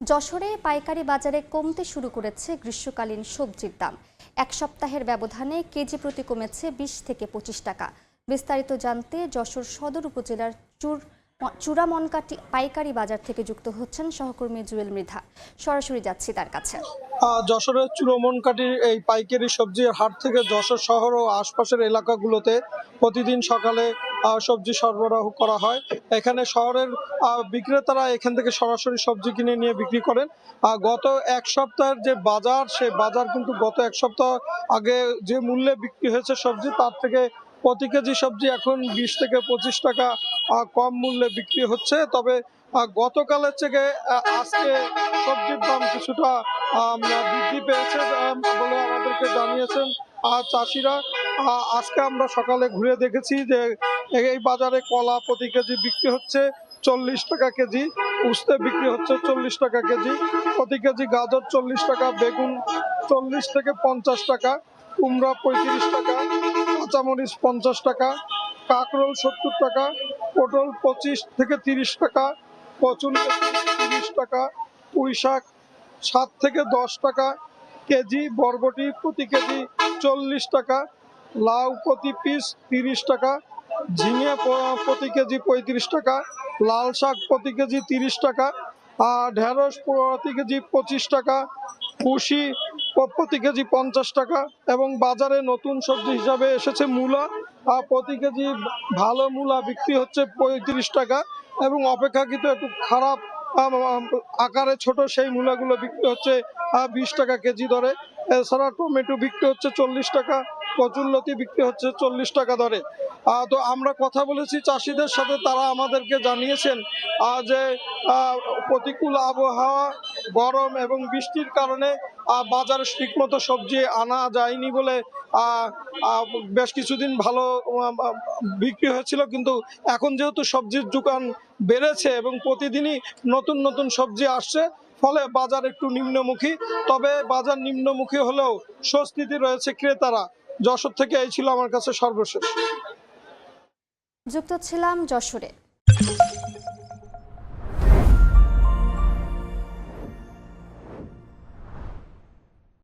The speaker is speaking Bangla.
যশোরে পাইকারি বাজারে কমতে শুরু করেছে গ্রীষ্মকালীন সবজির দাম। এক সপ্তাহের ব্যবধানে কেজি প্রতি কমেছে ২০ থেকে ২৫ টাকা। বিস্তারিত জানতে যশোর সদর উপজেলার চূড়ামনকাটি পাইকারি বাজার থেকে যুক্ত হচ্ছেন সহকর্মী জুয়েল মৃধা। সরাসরি যাচ্ছি তার কাছে। যশোরের চূড়ামনকাটির এই পাইকারি সবজির হাট থেকে যশোর শহর ও আশপাশের এলাকাগুলোতে প্রতিদিন সকালে সবজি সরবরাহ করা হয়। এখানে শহরের বিক্রেতারা এখান থেকে সরাসরি সবজি কিনে নিয়ে বিক্রি করেন। গত এক সপ্তাহের যে বাজার, সেই বাজার কিন্তু গত এক সপ্তাহ আগে যে মূল্যে বিক্রি হয়েছে সবজি, তার থেকে প্রতি কেজি সবজি এখন ২০ থেকে ২৫ টাকা কম মূল্যে বিক্রি হচ্ছে। তবে গতকালের থেকে আজকে সবজির দাম কিছুটা বৃদ্ধি পেয়েছে বলে আমাদেরকে জানিয়েছেন চাষিরা। আজকে আমরা সকালে ঘুরে দেখেছি যে এই বাজারে কলা প্রতি কেজি বিক্রি হচ্ছে ৪০ টাকা কেজি, উস্তে বিক্রি হচ্ছে ৪০ টাকা কেজি, প্রতি কেজি গাজর ৪০ টাকা, বেগুন ৪০ থেকে ৫০ টাকা, কুমড়া ৩৫ টাকা, কাঁচামরিচ ৫০ টাকা, কাঁকরোল ৭০ টাকা, পটল ২৫ থেকে ৩০ টাকা, কচুর ৩০ টাকা, পুঁই শাক ৭ থেকে ১০ টাকা কেজি, বরবটি প্রতি কেজি ৪০ টাকা, লাউ প্রতি পিস ৩০ টাকা, ঝিঙে প্রতি কেজি ৩৫ টাকা, লাল শাক প্রতি কেজি ৩০ টাকা, ঢেঁড়স প্রতি কেজি ২৫ টাকা, পুঁশি প্রতি কেজি ৫০ টাকা। এবং বাজারে নতুন সবজি হিসাবে এসেছে মূলা। প্রতি কেজি ভালো মূলা বিক্রি হচ্ছে ৩৫ টাকা এবং অপেক্ষাকৃত একটু খারাপ আকারে ছোট সেই মূলাগুলো বিক্রি হচ্ছে ২০ টাকা কেজি দরে। এছাড়া টমেটো বিক্রি হচ্ছে ৪০ টাকা, কচুরলতি বিক্রি হচ্ছে ৪০ টাকা দরে। তো আমরা কথা বলেছি চাষিদের সাথে, তারা আমাদেরকে জানিয়েছেন যে প্রতিকূল আবহাওয়া, গরম এবং বৃষ্টির কারণে বাজারে ঠিকমতো সবজি আনা যায়নি বলে বেশ কিছুদিন ভালো বিক্রি হয়েছিল, কিন্তু এখন যেহেতু সবজির দোকান বেড়েছে এবং প্রতিদিনই নতুন নতুন সবজি আসছে, ফলে বাজার একটু নিম্নমুখী। তবে বাজার নিম্নমুখী হলেও স্বস্তিতে রয়েছে ক্রেতারা। যশোর থেকে এই ছিল আমার কাছে সর্বশেষ। যুক্ত ছিলাম যশোরে।